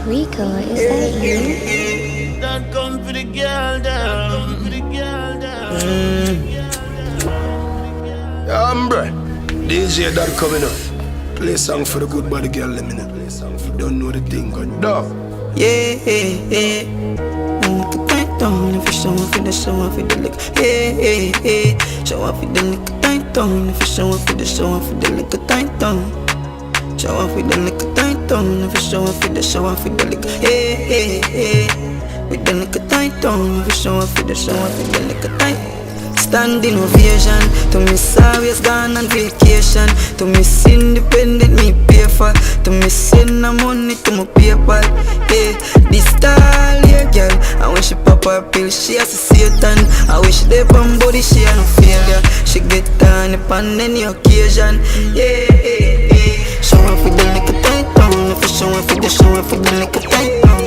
Rico, is that you? Don't come for the girl down. Bruh, DJ that coming up. Play a song for the good body girl, let me know. You don't know the thing going down. Yeah, yeah, yeah. Tight down, if you show off for the show off for the lick. Yeah, yeah, yeah. Show off for the lick. Tight down, if you show off for the show off for the lick. Tight down. Show off with the lick. Tight down, if you show off for the show off for the lick. Yeah, yeah, yeah. With the lick. Tight down, if you show off for the show off for the lick. Tight. Standing ovation. To miss always gone on vacation. To miss independent me pay for. To miss send no money to my PayPal. Yeah, this style, yeah, girl. I wish she pop her pill, she has a Satan. I wish they pump body, she had no failure. She get on upon any occasion. Yeah, yeah, yeah. Show off with the lick tight down. If you show off with the show off with the lick tight down.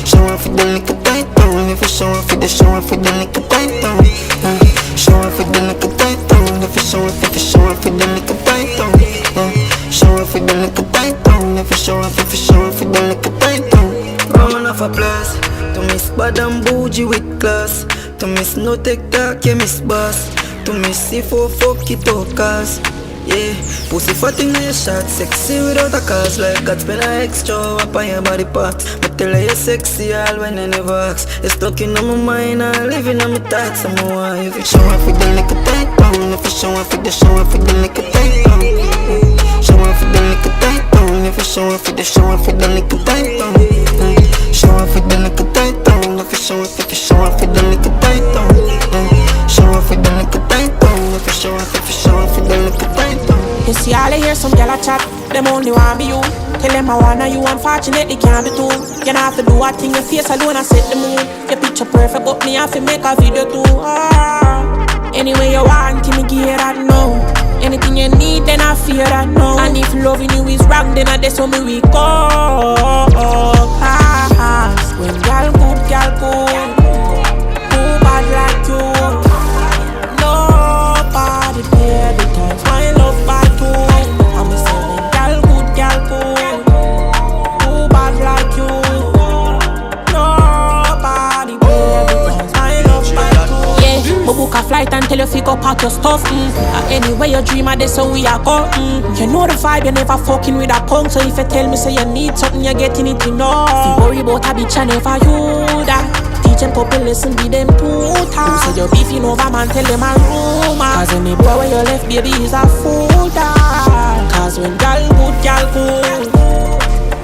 Show off with the lick tight down. If you show off with the show off with the lick tight down. Show off with the lick tight down. If you show off with the lick tight down. Show off with the lick tight down. If you show off with the lick tight down. Round off a plus. To miss bad and bougie with class. To miss no take talk, yeah miss boss. To miss see for fuck it up cause. Yeah, pussy fat in your shot, sexy without a cause. Like God spend an extra up on your body part. But tell her you're sexy all when I never ask. It's stuck in my mind, I'm living on my thoughts. I'm a wife. If you show off with the lick tight down. If you show off with the show off with the lick tight down. Show off with the lick tight down. If you show off with the show off with the lick tight down. Show off with the lick tight down. If you show off with the lick tight down. Show off with the lick tight down. If you show off with the lick tight down. You see all I hear some gyal a chat, them only want be you. Tell them I wanna you, unfortunately can't be two. You not have to do a thing, your face alone and set the mood. Your picture perfect, but me have to make a video too. Anyway you want, me gear that no. Anything you need, then I fear that no. And if loving you is wrong, then I that's how me we go. When gyal good, who bad like you? Nobody there because my love bad too. I'm a saying gyal good, who bad like you? Nobody there because my love bad too. Yeah, but book a flight and tell you figure out your stuff. Anyway you dream of this, so we are go. You know the vibe, you never fucking with a punk. So if you tell me say you need something, you're getting it enough. If you worry about a bitch, I never you that. Teach them couple listen, be them puta. Who say you beefing over man, tell them a rumor. Cause any boy when you left, baby, is a fool dog. Cause when gyal good,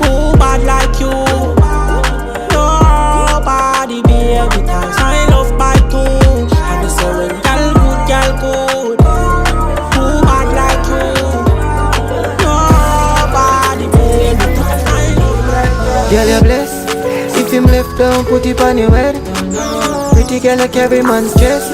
who bad like you? Nobody be every time I love by two. And they say when gyal good, who bad like you? Nobody be every time I love by two. Girl, you're blessed. If him left down, put it on your head. Pretty girl like every man's chest.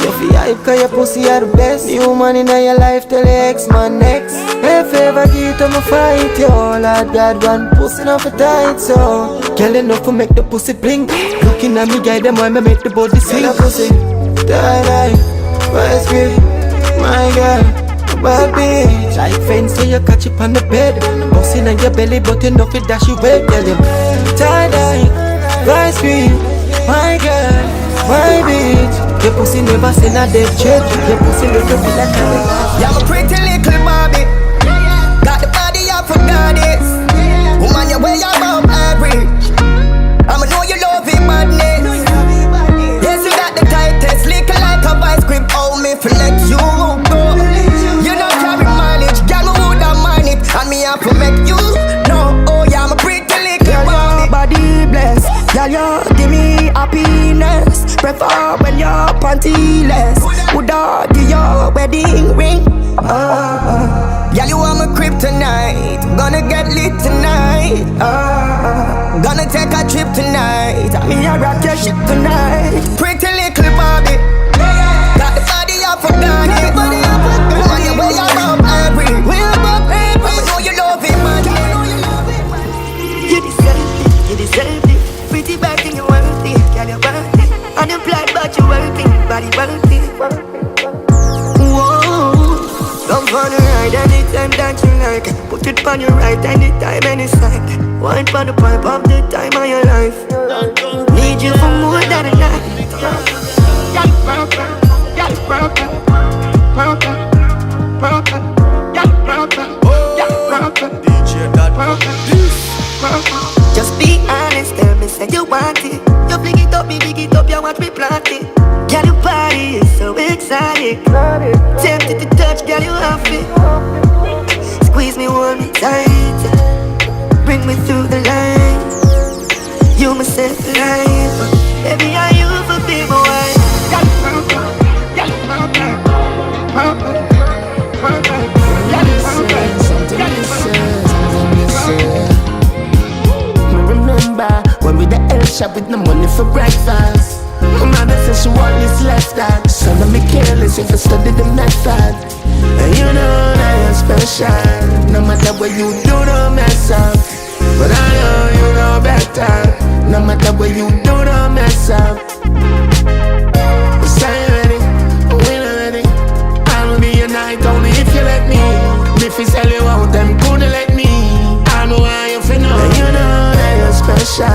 You feel hype cause your pussy are the best. New man in your life, tell your ex-man next. If ever give to my fight, yo, Lord God, one pussy not for tight, so girl enough to make the pussy blink. Looking at me, guide them while me make the body swing. Girl, pussy, die, vice grip, my girl, bad bitch. Like fence, so you catch it on the bed. Bossing on your belly, but you know it dash you wet, girl, you tie-dye, vice grip, my girl, my bitch. Your pussy never seen a dead check. Your pussy look feel like a yeah, I'm a pretty little Barbie. Got the body up for goddess. Woman, you wear your above average. I'ma know you love it badness. Yes, you got the tightest. Lick like a vice grip. Oh, me feel like you go. You know carry mileage. Girl, me woulda mind it. And me have to make you know. Oh, yeah, I'm a pretty little Barbie. Body bless. Girl, you give me happiness. Prefer when you're pantyless. Woulda give your wedding ring. Girl, you are my kryptonite. Gonna get lit tonight. Gonna take a trip tonight. Me a rock your ship tonight. Pretty little Barbie. Got the body up for Ghana. Woman, you wear your above every. I know you love it, man. You deserve it. Pretty bad thing you want it. Girl, you want it. Unemployed but you working. Body working. Whoa, come for the ride anytime that you like. Put it on your right anytime, any side. Wine for the pipe of the time of your life. Need you for more than a night. Just be honest, tell me say you want it. You pick it up, me pick it up, you want me plant it. Girl, your body is so exotic. Tempted to touch, girl, you have it. Squeeze me, hold me tight. Bring me through the lines. You must set the life. Baby, are you for big boy? Remember when we the L shop with no money for breakfast. My mother says she want this lifestyle, so let me careless if I study the method. And you know that you're special. No matter what you do, don't mess up. But I know you know better. No matter what you do, don't mess up. Say you ready, we not ready. I'll be your night only if you let me. If you sell you out, them couldn't let me. I know how you feel now. And you know that you're special.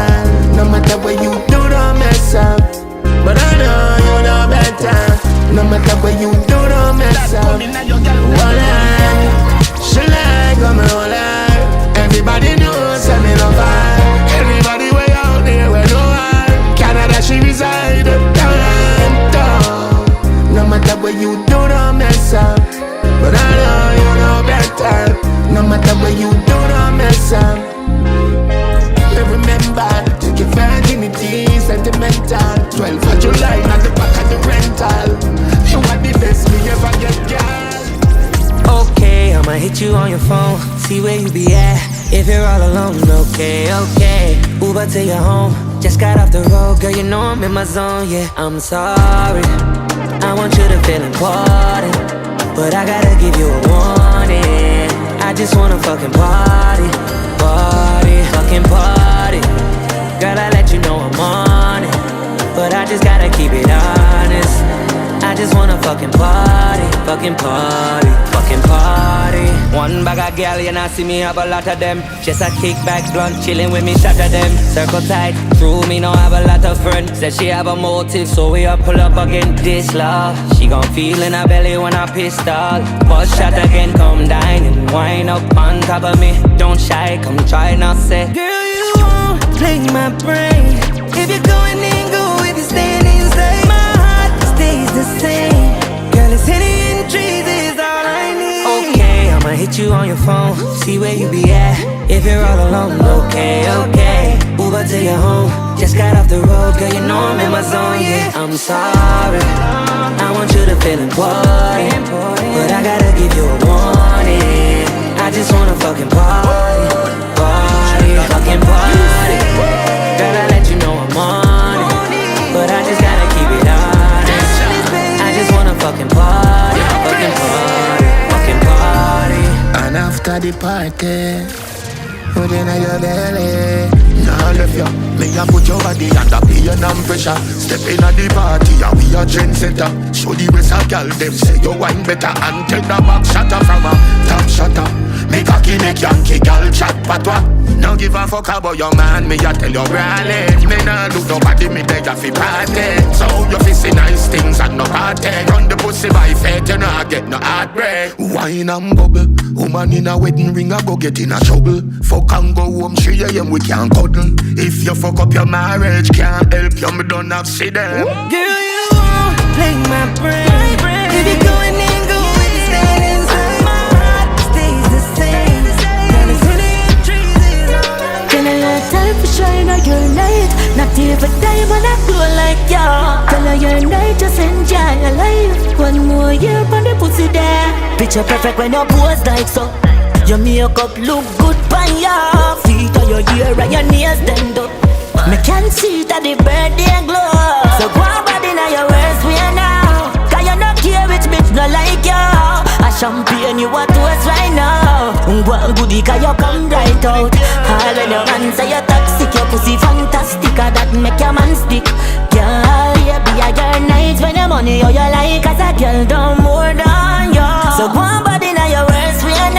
No matter what you do, don't mess up. But I know you know better. No matter what you do, don't mess up. One eye, she like on my whole life. Everybody knows I'm in love. Everybody way out there where no one. Canada she reside. No matter what you do, don't mess up. But I know you know better. No matter what you do, don't mess up. Remember, take your virginity, sentimental. 12th of July, not the back of the rental. You are the best me ever get, girl. Okay, I'ma hit you on your phone, see where you be at. If you're all alone, okay, okay. Uber to your home, just got off the road, girl, you know I'm in my zone, yeah. I'm sorry, I want you to feel important, but I gotta give you a warning. I just wanna fucking party, party, fucking party. Girl, I let you know I'm on it, but I just gotta keep it honest. I just wanna fucking party, fucking party, fucking party. One bag of girl, you not see me have a lot of them. Just a kickback blunt, chilling with me, shatter them. Circle tight, through me now have a lot of friends. Said she have a motive, so we up pull up again. This love, she gon' feel in her belly when I pissed off. Bust shot again, come dine and wind up on top of me. Don't shy, come try not say. Girl, you won't play my brain. If you're going in, go if you're staying inside. My heart stays the same. Girl, it's hitting in trees is all I need. Okay, I'ma hit you on your phone, see where you be at. If you're all alone, okay, okay. Uber to your home, just got off the road, girl, you know I'm in my zone, yeah. I'm sorry, I want you to feel important, but I gotta give you a warning. I just wanna fucking party, party, fucking party. Girl, I let you know I'm on it, but I just gotta keep it honest. I just wanna fucking party, fucking party, fucking party. And after the party, put in your belly. Nah, left ya. Me a put your body under pain and pressure. Step in at the party, and we a trendsetter. Show the rest of y'all, them say you wine better. And take the back shatter from a top shatter. Make a key, make Yankee girl chat patwa. Don't give a fuck about your man, me a tell you rally. Me nah look nobody, me beg a fi party. So you fi say nice things and no party. Run the pussy by fate, you nah get no heartbreak. Wine and bubble, woman in a wedding ring a go get in a trouble. Fuck and go home 3 AM, we can't cuddle. If you fuck up your marriage, can't help you, me don't have see them. Girl, you won't play my brain. If you're going in, go if you're staying inside. My heart stays the same. Girl, it's hitting in trees is all I need. Can I have time for shine on your light? Not even time when I glow like you. Tell her your night, just enjoy your life. One more year on the pussy there. Picture perfect when you pose like so. Your makeup look good by your feet, or your hair and your nails done up. Me can see that the birthday glow. So go on body now your worst way now. Cause you not care which bitch not like you. A champagne you a toast right now. Go on goodie cause you come right out. All when your man say you toxic, your pussy fantastic. That make your man stick. Girl, you be a your nights when your money or your like. Cause a girl done more than you. So go on body now your worst way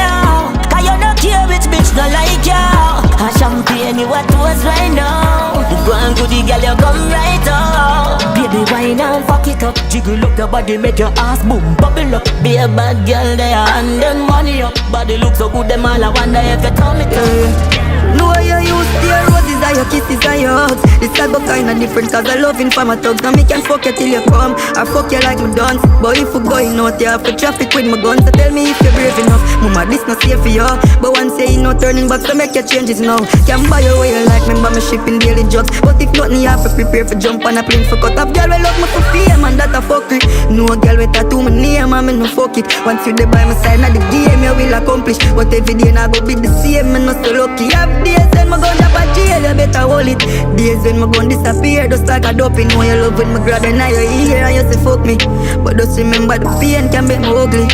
up, jiggle up your body, make your ass boom, bubble up. Be a bad girl there, and then money up. Body look so good, them all I wonder if you turn it up. No, you use your roses and your kisses and your hugs. This type of kinda different cause I loving for my thugs. Now me can fuck you till you come, or fuck you like me dance. But if we going out there for traffic with my guns, so tell me if you're brave enough. Mama, this not safe for you, but one say you no turning back, so make your changes now. Can buy your way you like, remember me shipping daily drugs. But if not, you have to prepare for jump on a plane for cut up. Girl, we love me for fame and that a fuckery. No girl with tattoo my name and me no fuck it. Once you dey by my side, now the game you will accomplish. But every day now go be the same, me no so lucky. Have days when me gon' drop a jail, you better hold it. Days when me gon' disappear, just like a dopey. Know you love when me grab in your ear and you say fuck me. But just remember the pain can make me ugly.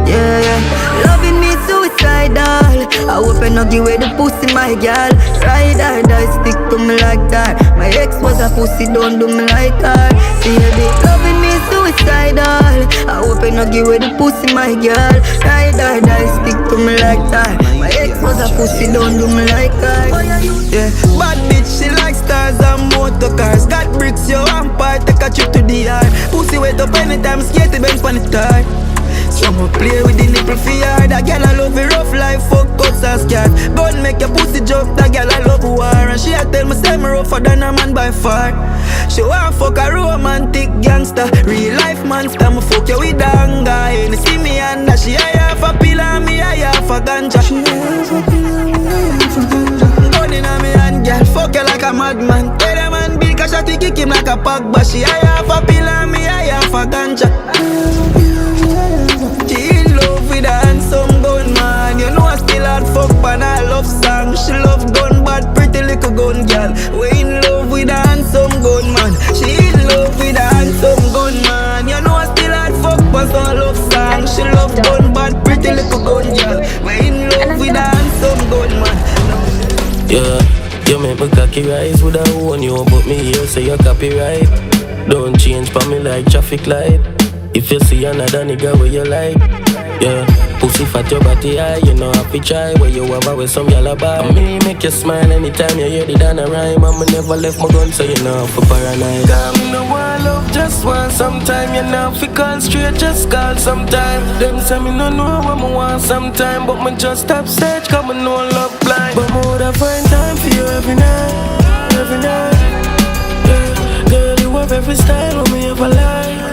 Yeah, yeah. Loving me suicidal. I hope I not give away the pussy, my girl. Ride or die, stick to me like that. My ex was a pussy, don't do me like her. Baby, loving me suicidal. I hope I not give away the pussy, my girl. Ride or die, stick to me like that. My ex was a pussy, don't do me like her. Yeah, bad bitch, she like stars and motor cars. Got bricks, yo, vampire, take a trip to the yard. Pussy wet up anytime, skate the bench on the tire. Some play with the nipple for yard. That girl I love it rough life, fuck cuts and scat. Gun make your pussy jump, that girl I love war. And she a tell me say me rougher than a man by far. She want fuck a romantic gangster, real life monster. Me fuck you with anger. You see me under, she a half a pill and me a half a ganja. She a half a pill and me a half a ganja. Gun inna me hand, girl, fuck you like a madman. Tell the man big a shot, he kick him like a pack. But she a half a pill and me a half a ganja. She in love with a handsome gun man. You know I still hard fuck pan I love song. She love gun bad pretty little gun girl. We in love with a handsome gun man. She in love with a handsome gun man. You know I still hard fuck pan so I love song. She love gun bad pretty little gun girl. We in love with a handsome gun man. Yeah, you make me cocky rise with a own you, but me here say you copyright. Don't change for me like traffic light. If you see another nigga where you like, yeah, pussy fat your body high, you know have to try. Where you have with some yalla bar. Me make you smile anytime you hear the down a rhyme. And me never left my gun so you know for paranoid. Cause me no want love, just want sometime. You know fi call straight, just call sometime. Them say me no know what me want sometime. But me just stop search cause me no love blind. But me woulda find time for you every night, every night. Yeah, girl you have every style when me ever lie.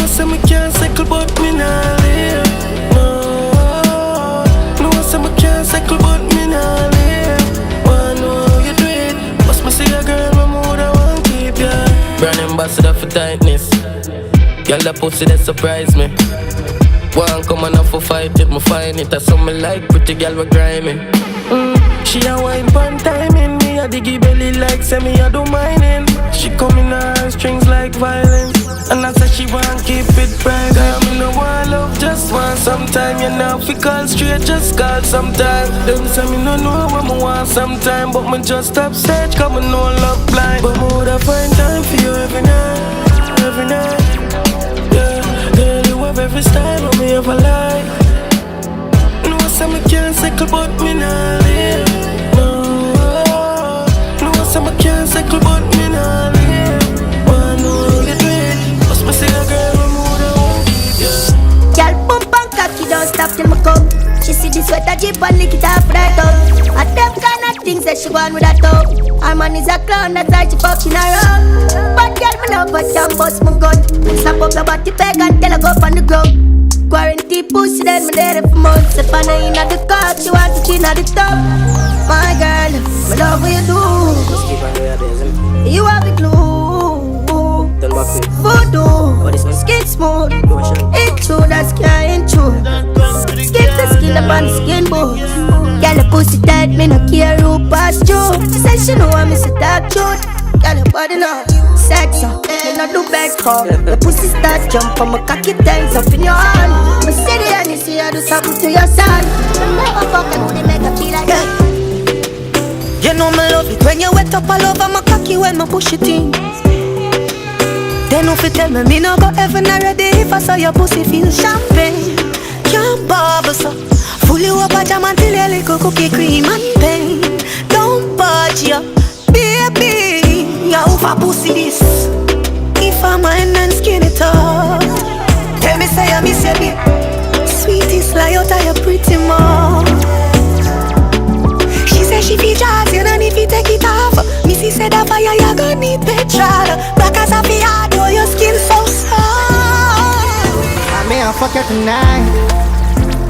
So me can't cycle but me nah live. No, no, so me can't cycle but me nah live. Wanna know how you do it. Must me see a girl my mood I want keep ya. Brand ambassador for tightness. Girl that pussy that surprise me. One come on up for fight it, me find it. That's something like pretty girl with grimy. She a wine pan timing. Me a diggy belly like semi a do mining. She come in her strings like violence. And I say she want keep it private. Cause me no want love, just want sometime. You know fi call straight, just call sometime. Them say me no know what me want sometime. But me just stop search cause me no love blind. But me woulda find time for you every night, every night. Yeah, girl you have every style when me ever like. No say me can't cycle but me nah live. No say me can't cycle but me nah live. Girl, pump and cocky, don't stop till me come. She see the sweater jeep and lick it off right up. And them kind of things that she want with her toe. Her man is a clown, that's why she fucking around. But girl, me know but can't bust my gun. Slap up your body peg and tell her go up on the ground. Quarantine pussy, then me there for months. If I know in the car, she want to clean at the top. My girl, me love what you do. You have it glue. Voodoo, skin smooth. It's true, that's skin true. Skin to skin up on the skin boots. Girl, the pussy tight, me no care who pass through. She say she know I miss a dark truth. Girl, your body now, sex up, me not do back call. The pussy start jump on my cocky tense up in your hand. Me see the and you see I do something to your son. Never fuck and would make her feel like that. You know me love it when you wet up all over my cocky when me push it in. Then if you tell me no go heaven already if I saw your pussy feel champagne. Can't bubble so full you up a jam until you little cookie cream and pain. Don't budge ya, baby, you over pussy this. If I'm in baby. Sweetest lie out of your pretty mouth. She said she feel jazz, you don't need to take it off. Missy said that fire, you gon' need petrol. Black as a fiat, oh, your skin so soft. I may have fuck you tonight.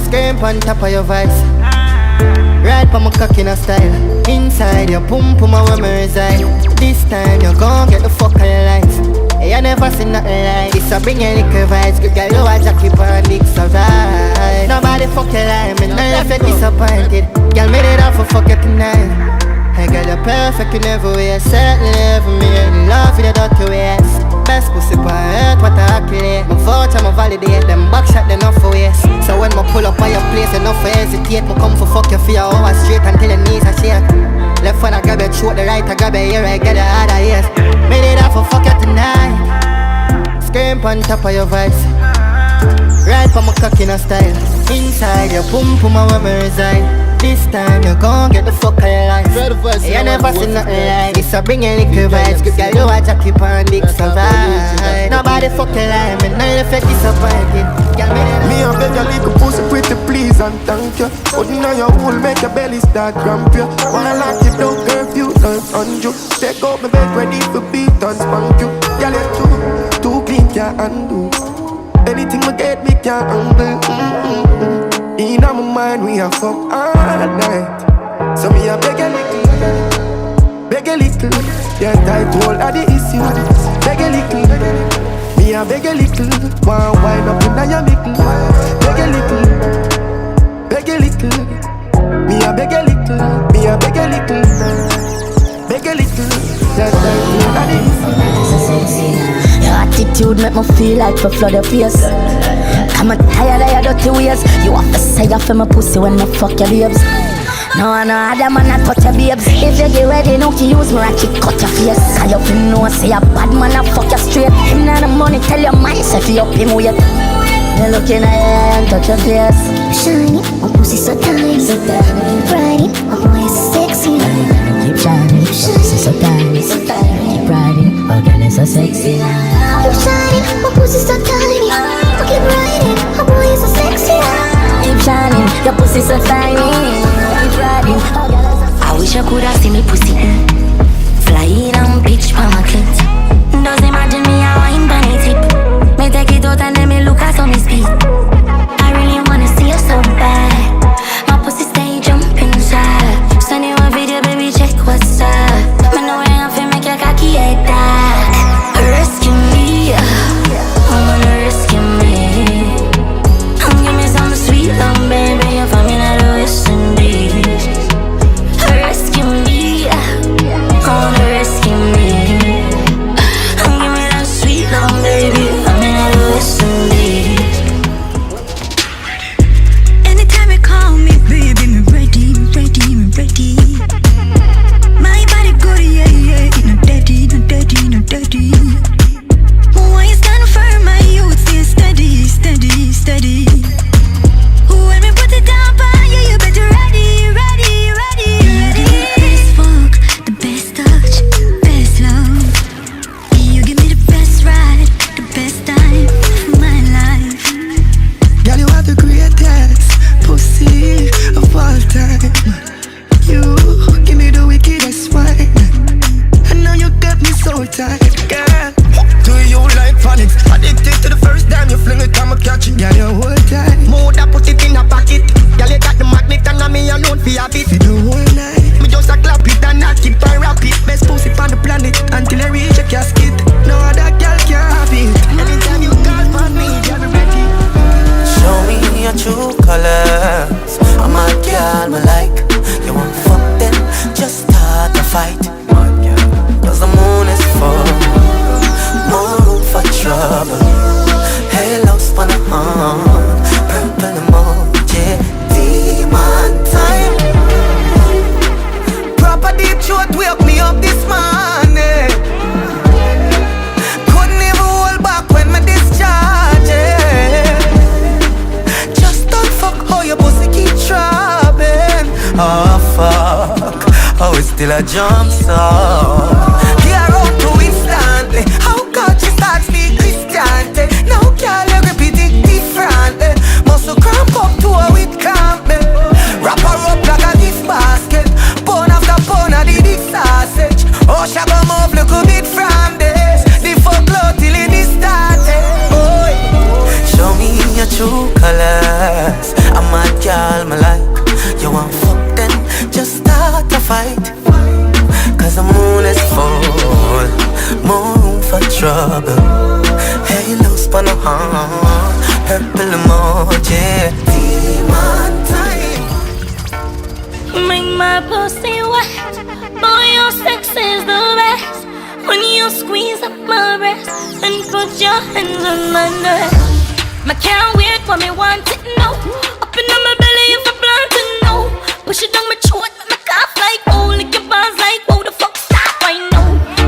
Scream on top of your voice. Ride for my cock in a style. Inside your pum pum where me reside. This time you gon' get the fuck out your life. Hey, I never seen nothing like this. I bring your little vibes. Good girl, you watch a keep on dicks alright. Nobody fuck your life, me not left you disappointed. Girl, made it off for fuck you tonight. Hey girl, you're perfect in every way. Certainly never made love in the dirty ways. Best pussy for earth, what I calculate. My voucher, my validate. Them back shot, them off for waste. So when I pull up on your place, enough for hesitate. Me come for fuck you for your hour straight until your knees are shake. Left one I grab your throat, the right I grab your ear, I get the other ears. Made it off for fuck you tonight. Scream on top of your voice. Ride for my cock in a style. Inside your pum pum where me reside. This time you gon' get the fuck out your life. Hey, I never seen nothing like this. I bring your little vibes. Good girl, you watch a keep on dicks survive. Nobody fuck your life, me not left you disappointed. Me a beg your little pussy pretty please and thank you. But now your hole make your belly start cramp you. Wanna lock you down curfew, don't on you. Take out my bed ready for beat and spank you. Girl, you're too clean, can't undo. Anything we get me can't handle. In my mind we a fuck all night. So me a beg a little. Yeah, tight hold of the issue. Beg a little. Me a beg a little. One wind up in your middle. Beg a little. Me a beg a little. Me a beg a little. Beg a little. Yeah, tight hold of the issue. Your attitude make me feel like for flood your face. I'm tired of your dirty ways. You have to say you feel my pussy when I fuck your babes. No, I know other man not touch your babes. If you get ready, no to use me ratchet cut your face. Cause you feel no say a bad man I fuck you straight. Him not the money, tell your mind say fi up him weight. You looking at your and touch your face. Shiny, my pussy so tiny, so tiny. Riding, my boy is sexy. Keep shining, pussy so tiny, so tiny. Keep riding, oh girl is so sexy. Keep shining, my pussy so tiny. Keep riding, my boy is so sexy. Keep shining, your pussy so tiny. Keep riding, oh girl is so sexy. I wish I could have seen me pussy flying on pitch for my clit. Does imagine me a wine bunny tip. Me take it out and then me look at some me speed. I really wanna see you so bad. My pussy stay jumping inside. Send you a video, baby, check what's up. Me know I have to make your cocky head that. Rescue me, I'm gonna rescue me. Give me some sweet love, baby, if I'm in a West Indies. Rescue me, I wanna rescue me. Give me that sweet love, baby, if I'm in a West Indies. Anytime you call me, baby, me ready, me ready, me ready. My body good, yeah, yeah. No daddy, no daddy, no daddy. Why you stand firm, my youth, stay steady, steady, steady. When we put it down, yeah, you better ready, ready, ready, ready. Best fuck, the best touch, best love. You give me the best ride, the best time of my life. Girl, you are the greatest pussy of all time. You give me the wickedest wine. I know you got me so tight, girl. Do you like phonics? Addicted to the first time you fling it, I'ma catch it. Girl, you hold tight. More that put it in a pocket. Girl, you got the magnet and me alone for your bit. For the whole night, me just a clap it and not keep on rap it. Best pussy on the planet until I reach a casket. No other girl can have it. Anytime you call for me, girl, be ready. Show me your true colors. I'm a girl, me like. You want fuck then, just start a fight. Cause the moon is full, more room for trouble. Halos on the horn, purple emoji, demon time. Proper deep throat wake me up this morning. Couldn't even hold back when me discharge it. Just don't fuck how your pussy keep throbbing. Oh fuck, oh it's still a jump song. Gear up to instantly. How God she starts speak Christian. Now girl you repeat it different. Purple emoji. Demon time. Make my pussy wet. Boy, your sex is the best. When you squeeze up my breast and put your hands on my neck. I can't wait for me want it now. Up in my belly if I plan to know. Push it down my throat, make me cough like oh. Lick your bars like oh, the fuck stop right now.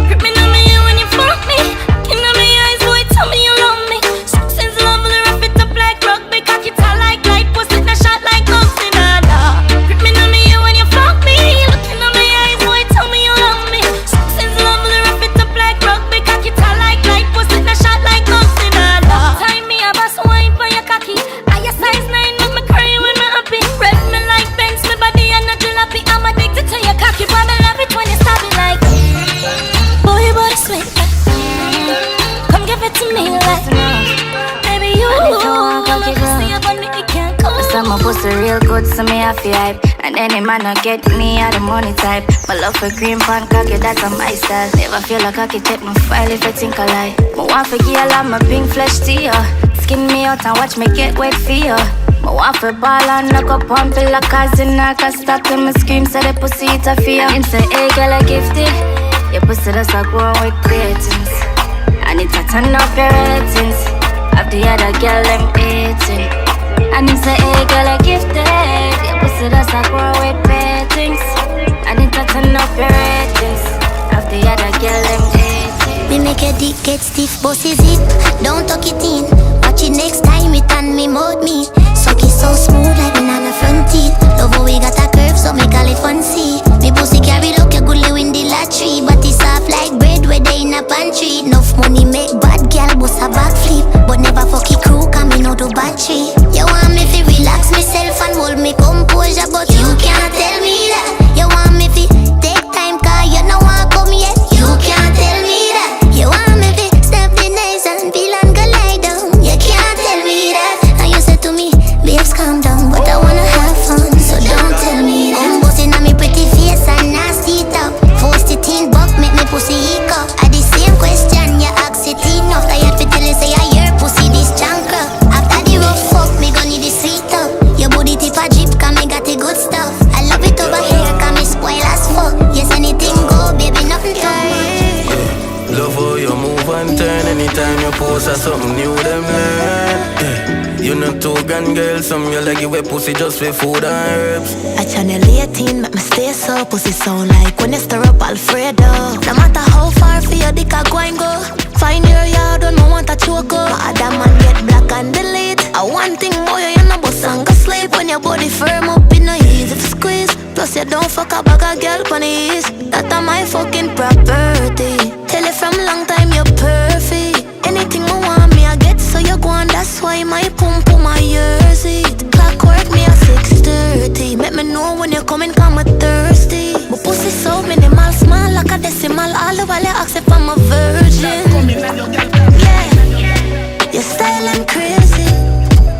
Grip me on my ear when you fuck me. Look in my eyes, boy, tell me you love me. Sex is lovely, wrap it up like rugby. Cock it all like light, pussy it a shot like Lucy Dada. Grip me on my ear when you fuck me. Look in my eyes, boy, tell me you love me. Sex is lovely, wrap it up like rugby. Cock it all like light, pussy it a shot like Lucy Dada. Time me a bust wine for your cocky. I your size 9, make me cry when me happy. Rep me like Benz, my body and a jalopy. I'm addicted to your cocky, but me love it when you stop it like. Boy, body sweet. Come give it to me like. Baby, you love to see up on me, it can't come. So my pussy real good, so me have to hype. And any man not get me out the money type. My love for green pan cocky, that's on my style. Never feel like cocky, check my file if I think I lie. My want for girl, I'm a pink flesh to you. Skin me out and watch me get wet for you. My want for ball and knock up on pillow, cause in I can stop till me scream, so the pussy it a fear. And say, hey girl, I gifted. Your pussy does a grow with ratings. And it's a turn up your ratings. Of the other girl, them 18. And him say, hey girl, I gifted. Your pussy does a grow with ratings. And it's a turn up your ratings. Of the other girl, them 18. Me make your dick get stiff, bossy zip. Don't tuck it in. Watch it next time, it and me mouth me. Suck it so smooth like banana front teeth. Love how we got a curve, so me call it fancy. Me pussy carry look, you could live in the lottery. But it's soft like bread, where they in a pantry. Enough money make bad girl bust a backflip. But never fuck it crew, coming out of battery. You want me to relax myself and hold me composure, but you can't tell me that. You want me to take time, cause you know I come yet. You can't tell me that. You want me to step the nice and feel and go lie down. You can't tell me that. And you say to me, babes calm down, but I wanna have fun, so don't tell me that. I'm busting on me pretty face and nasty top. Forced it in buck, make me pussy hiccup. At the same question, you ask it enough. Tired to tell you say I hear pussy this junk up. After the rough fuck, me gon' need the sweet up. Your booty tip a drip, cause me got the good stuff. I love it over here, cause me spoil as fuck. Yes, anything go, baby, nothing too much. Love how you move and turn. Anytime you post or something new, them learn. You not too gun girl, some you like you wear pussy just for food and herbs. I channel 18, make me stay so. Pussy sound like when you stir up Alfredo. No matter how far for your dick a go and go. Find your yard when I want a choke up. My other man get black and delete. I one thing boy, you no bust and go sleep. When your body firm up, it no easy to squeeze. Plus you don't fuck a bag of girl pon the east. That a my fucking property. Tell you from long time you're perfect. Anything I want me I get, so you go on. That's why my pum pum my years it. Clockwork me at 6:30. Make me know when you're coming, come me thirsty. My pussy so minimal, small like a decimal. All the while you ask if I'm a virgin. Yeah, your style I'm crazy.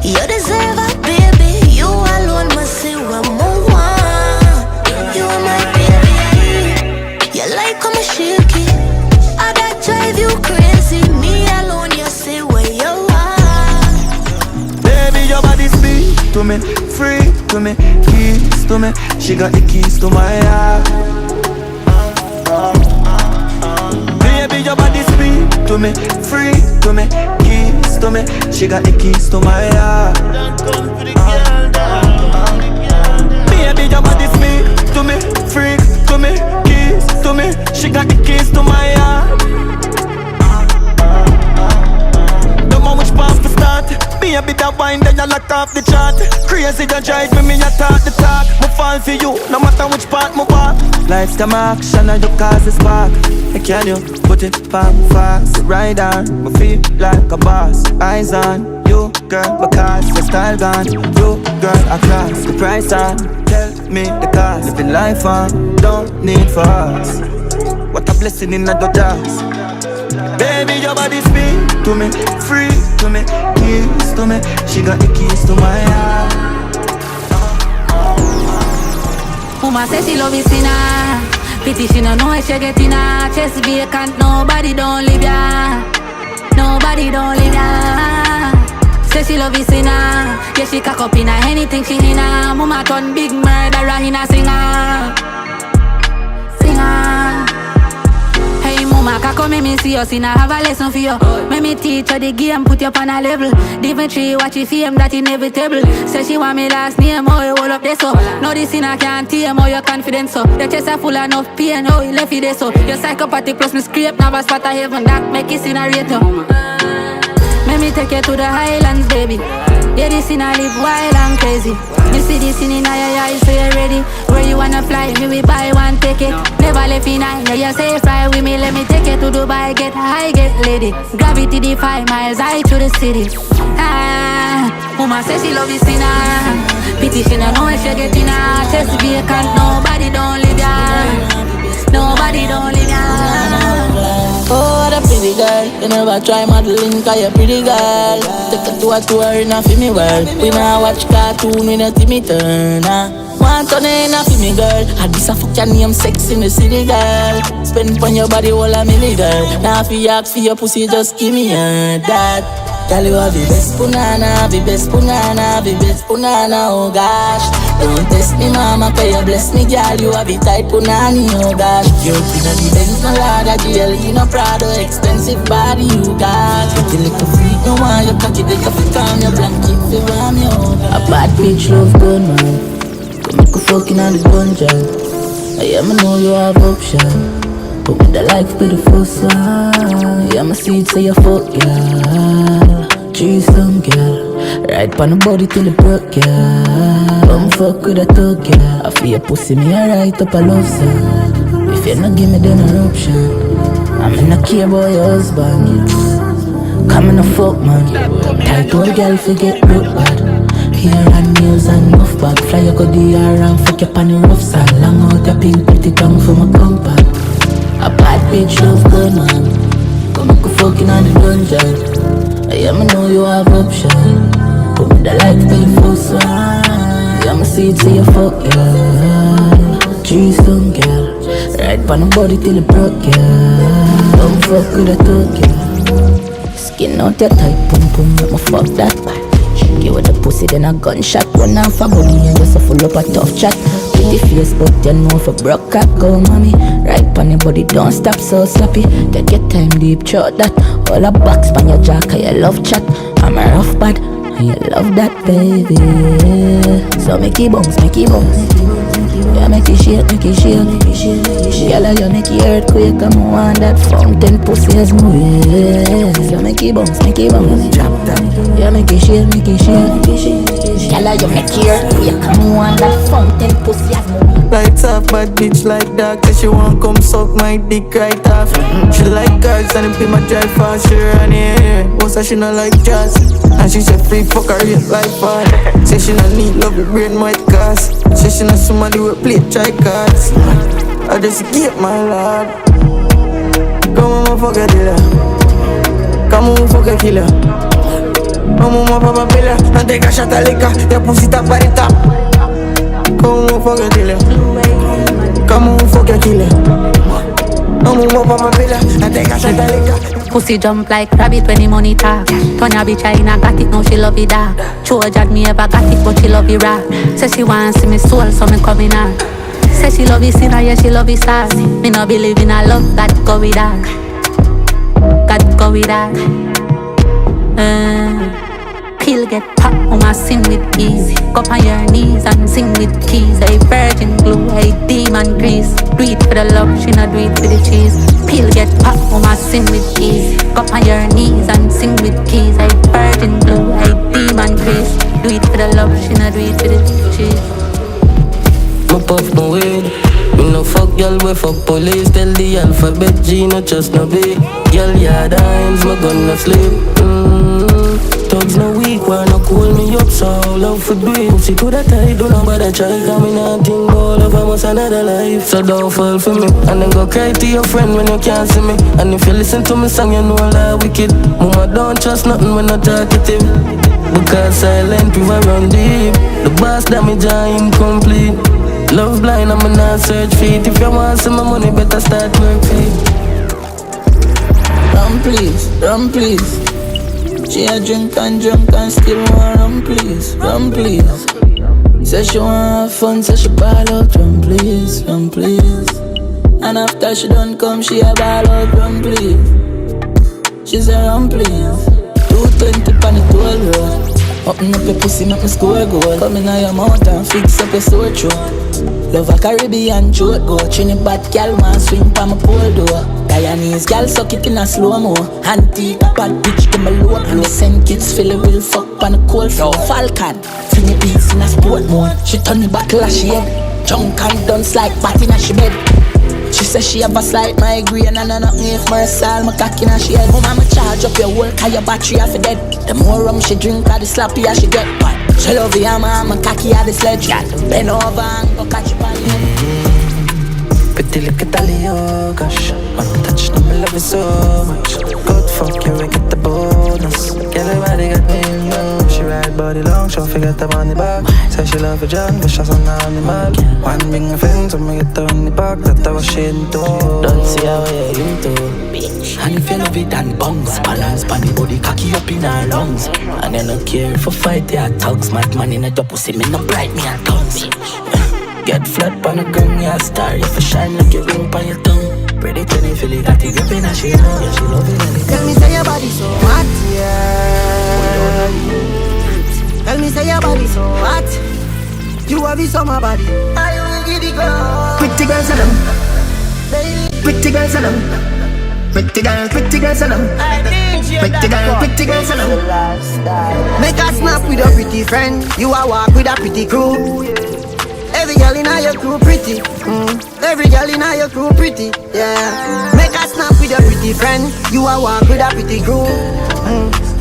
You deserve a baby. You alone must see what more want. You are my baby. You like how me shaky. I that drive you crazy. Me alone, you say where you are. Baby, your body speak to me, free to me, keys to me. She got the keys to my heart. Baby, your body speak to me, free to me, keys to me. She got the keys to my heart. Baby, your body speak to me, free to me, keys to me. She got the keys to my heart. Don't know which path to start. Be a bit of wine, then you lock off the chart. Crazy, you drive me, you talk the talk. Me fall for you, no matter which part me walk. Life's come action and you cause the spark. Can you put it on fast? Ride on, me feel like a boss. Eyes on you, girl, because your style gone. You, girl, a class, the price on. Tell me the cost. Living life on, don't need for us. What a blessing in the dust. Baby, your body speak to me, free to me, keys to me. She got the keys to my heart. Mama says she love me sinner. Pity she no know if she get in her chest vacant. Nobody don't live ya. Nobody don't live ya. Say she love his sinner. Yeah, she cock up in her anything she in her. Mama turn big murderer in a singer. Singer. Hey mama, cock make me see us in a have a lesson for you. Make me teach her the game, put you up on a level. Differently, watch you fame, that inevitable. Say she want me last name, oh you hold up there so. No this sinner can't tame, oh your confidence so. Your chest are full enough pain, oh you left it there so. You're psychopathic plus me scrape, never spot a heaven that make it in a rate no. Let me take you to the highlands, baby. Yeah, this in I live wild and crazy. You see this in your eyes, so you're ready. Where you wanna fly, me we buy one ticket. Never left in eye, yeah, you say fly with me. Let me take you to Dubai, get high, get lady. Gravity the 5 miles, high to the city. Mama say she love this sinner. Pity she no know if she get in her. Chest vacant, nobody don't live here. Nobody don't live here. Oh, the pretty girl, you never try modeling cause you're pretty girl. Take her to a tour in a me world. We now watch cartoon, we not see me turn. Want to in a me girl. And this a fuck your name, sex in the city girl. Spend on your body all a million girl. Now if you ask for your pussy, just give me that. Girl, you have the best punana, the best punana, the best punana, oh gosh. Don't test me mama, cause you bless me girl. You have the tight punani, oh gosh. You're in the Benz, no Lada, GL, no Prado, expensive body, you got. Pretty little freak, no one, you cocky, they can fit on your blanket, feel warm, you a bad bitch, love gun, man. Come make a fucking on the gun, job. I know you have option. But with the life be the first one. Yeah, my seed say you fuck, girl. Choose some girl. Ride pon the body till it broke, girl. Come fuck with a thug, girl. I feel your pussy, me a right up a love song. If you not give me then an option, I'm in a care about your husband. Come in a fuck, man. Tight old girl, forget broke bad. Hair and nails and enough bag. Fly you go the around, fuck you pon the rough sand. Long out your pink pretty tongue for my compact. A bad bitch love good man. Come make a fucking on the dungeon. I know you have option. Put me the light till the first one. Yeah, see it say you fuck, girl. Choose some girl. Ride pon the body till it broke, girl. Don't fuck with a thug, girl. Skin out your tight, pum pum, let me fuck that bad. Give her the pussy, then a gunshot. Run off a body and just a full up a tough chat. Pretty face, but you know if a broke cock go, mommy. Right pon the body, don't stop so sloppy. Take your time, deep throat that. All a box pon your jaw, cause you love chat. I'm a rough bad, and you love that, baby. So make it bounce, make it bounce. Yeah, make it shake, make it shake. Girl, you make it earthquake. I'm on that fountain pussy as me. So make it bounce, make it bounce. Drop that. Yeah, make it shake, make it shake. Girl, you make it earthquake. I'm on that fountain pussy as me. Lights off, bad bitch like that. Cause she won't come suck my dick right off. She like cars and it be my drive fast. She run here. What's that she not like jazz? And she said free fuck her real life hard. Say she not need love with brain might cost. Say she not somebody with play try cards. I just get my lord. Come on, motherfucker dealer. Come on, motherfucker killer. Come on, motherfucker pillar. And take a shot of liquor. Your pussy tap by the top. Come on, fuck your killer. Come on, fuck your killer. Come on, motherfucker pillar. And take a shot of liquor. Pussy jump like rabbit when the money talk. Turn your bitch I got it, now she love it dark. Trojan me ever got it, but she love it rap. Say she want see me soul, so me coming out. Say she love it sinner, yeah she love it sassy. Me no believe in a love, got go with that. Got go with that. Pill get pop, I'ma sing with easy. Go on your knees and sing with keys. Hey virgin glue, hey demon grease. Do it for the love, she not do it for the cheese. Pill get pop, I'ma sing with easy. Go on your knees and sing with keys. Hey virgin glue, hey demon grease. Do it for the love, she not do it for the cheese. Me puff my weed. Me no fuck y'all, we fuck police. Tell the alphabet G, no trust no B. Y'all yard dimes, my gun no sleep. Thugs no weak, wanna call me up, so love for doing. See to that I don't know about a try. Cause me not think all of us another life. So don't fall for me, and then go cry to your friend when you can't see me. And if you listen to me song, you know all I wicked. Mama don't trust nothing when I talkative. Because silent river run deep. The boss damage are incomplete. Love blind, I'm not search for it. If you want some money, better start work for it. Run please, run please. She a drink and drunk and still want rum please, rum please. Say she want have fun, say she ball out, rum please, rum please. And after she done come, she a ball out, rum please. She say rum please. 220 pan the toll road. Open up your pussy, make me score goal. Come in on your mouth and fix up your sore throat. Love a Caribbean throat go. Trinidad gal want swing pa my pole door. Guyanese gal suck it in a slow-mo. Antique bad bitch give me low. And we send kids fill it real fuck pan the cold floor. Falcon, finny beats in a sport mode. She turn the back like she head. Junk and dunce like bat in a she bed. She say she have a slight migraine and nothing if Marcel my cocky in she head. Mama charge up your whole car your battery off your dead. The more rum she drink the slappier she get. She love the hammer and my cocky at the sledge. Bend over and go catch you by your head. Pretty little dolly, oh gosh. When I touch them, I love you so much. Good fuck, you will get the bonus. Get everybody got me in love. She ride body long, she'll forget the money back. Say she love you John, but she's on the map. One ring of friends, when we get the money back. That's how she into. Don't see how we're into. And if you love it, then bungs. Balance, panny body, cocky up in her lungs. And you don't care for fight, they are thugs. Mad man in a job, pussy, me no bright, me a thugs. Get flat pan a gun, yeah, star. If you shine like your ring pan your tongue. Pretty tiny, feel it, got the grip in her, she know. Yeah, she love it, and it. Tell me say your body so hot, yeah. Tell me say your body so hot. You have it summer body. I will give it go. Pretty girls and them. Pretty girls and them. Pretty girls and them. Pretty girls and them. Make a snap with a pretty friend. You a walk with a pretty crew. Every girl in your crew pretty. Every girl in your crew pretty. Yeah. Make a snap with a pretty friend. You a walk with a pretty crew.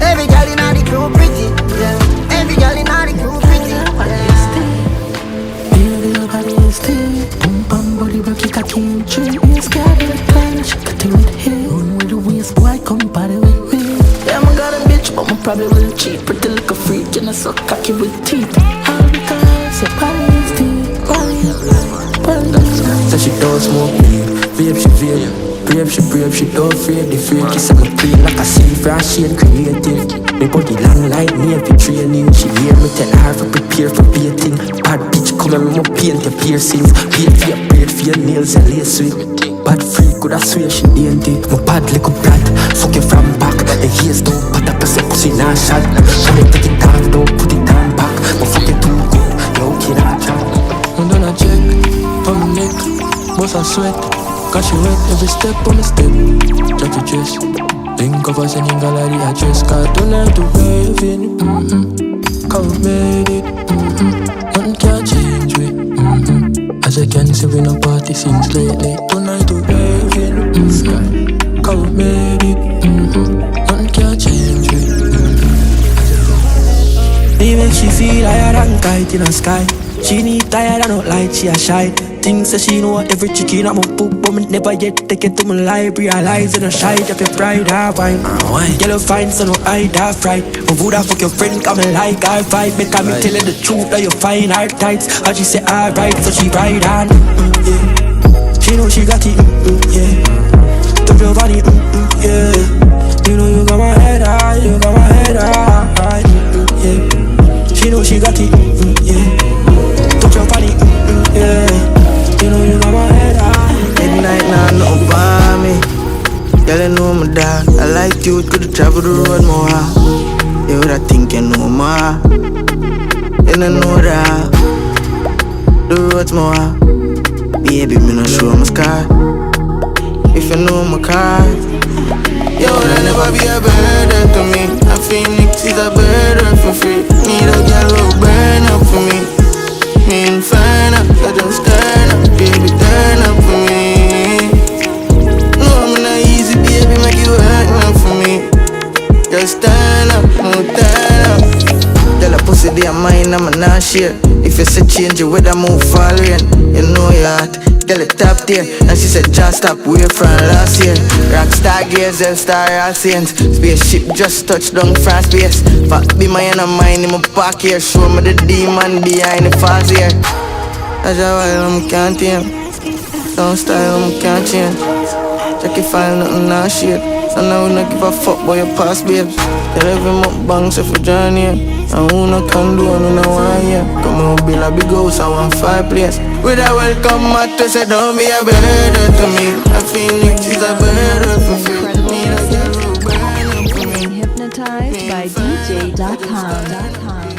Every girl in the crew pretty. Yeah. Every girl in the crew pretty. Baby, your body is still. Bum body rocky cocky and tree. It's got a plan. She cut it with hair. Run with the waist, boy, come party with me. Yeah, I got a bitch, but my probably will cheat. Pretty like a freak, and I suck cocky with teeth. All because your body is still. So she don't smoke weed, vape she vape. Brave she don't afraid the fear. Kiss her clean like a sea fresh, she ain't creative. Me body long like Navy training. She hear me tell her to prepare for baiting. Bad bitch come and me paint your piercings. Paint for your braid, for your nails and lace with. Bad freak could I swear she ain't it. My bad little brat, fuck you from back. And here's no but I press a pussy now shot. She me take it off, don't put it on back. My fuck you too good, you okay now chat. I'm gonna check on my neck, boss I sweat. Cause she wet every step on the step. Check your chest. Think of us in gallery address. Cause tonight to raving. Cause we made it. Nothing can change we. As I can see we no party since lately. Tonight to raving. Cause we made it. Nothing can change we. Me make she feel higher than kite in the sky. She need tired and not like she a shy. Things that she know every chicken I'm a book, but me never yet take it to my library. Realize in a shy up your pride, I wine. Yellow fine, so no hide, I fright. But would I fuck your friend, come and like I fight. Make me tell her the truth that you find hard tights. And she say alright, so she ride on. Yeah. She know she got it, yeah. Touch your body, yeah. You know you got my head high, you got my head high, yeah. She know she got it, yeah. Touch your body, yeah. You know you got my head high. Midnight now, nothing for me. Girl, you know my dog. I like you, could travel the road more. You would have think you know more. You don't know that. The road's more. Baby, me no show my scar. If you know my car, you would never be a burden to me. A phoenix is a burden for free. Need a girl who burn up for me. Me inferno, I just turn up, baby, turn up for me. No, I'm not easy, baby, make you hurt now for me. Just turn up, no turn up. Tell a pussy they are mine, I'm not share. If you say change your weather, move fall rain. You know your heart, tell it top tier. And she said just stop way from last year. Rockstar gears, star all saints. Spaceship just touched down France base. Fuck be my inner mind in my park here. Show me the demon behind the fast here. That's a while I'm can't tame. Don't style I'm can't change. Check if I nothing now shit. And I will not give a fuck about your past, babes. Tell every month banks if we journey. And who no can do and who no want ya. Come on, build a big house, I want fireplace. With a welcome mat to say don't be a burden to me. I feel like she's a burden for free. Hypnotized by DJ.com.